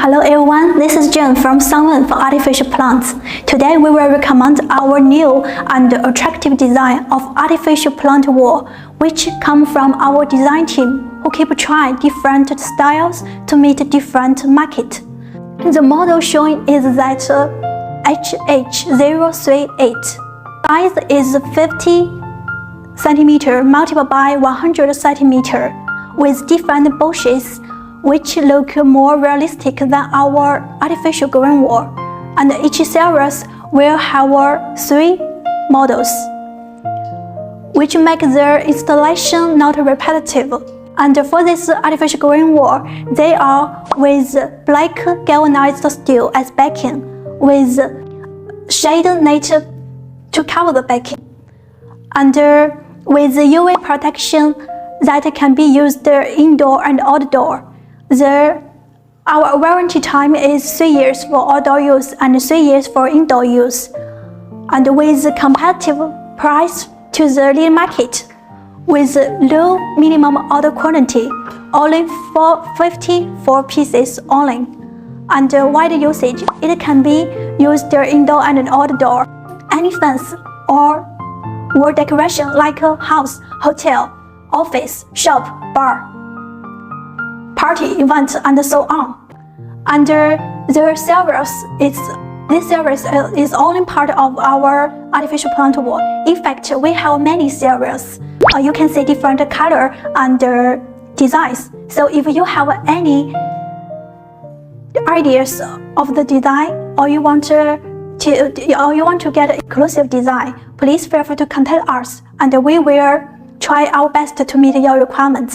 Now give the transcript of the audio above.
Hello everyone, this is Jen from Sunwing for Artificial Plants. Today we will recommend our new and attractive design of artificial plant wall, which come from our design team who keep trying different styles to meet different market. The model shown is that HH038. Size is 50 cm multiplied by 100 cm with different bushes which look more realistic than our artificial green wall, and each series will have 3 models, which make the installation not repetitive. And for this artificial green wall, they are with black galvanized steel as backing, with shade net to cover the backing, and with UV protection that can be used indoor and outdoor. Our warranty time is 3 years for outdoor use and 3 years for indoor use, and with competitive price to the lead market, with low minimum order quantity, only for 54 pieces only, and wide usage. It can be used indoor and outdoor, any fence or wall decoration like a house, hotel, office, shop, bar, party, event, and so on. And this series is only part of our artificial plant wall. In fact, we have many series. You can see different color and designs. So if you have any ideas of the design, or you want to get exclusive design, please feel free to contact us, and we will try our best to meet your requirements.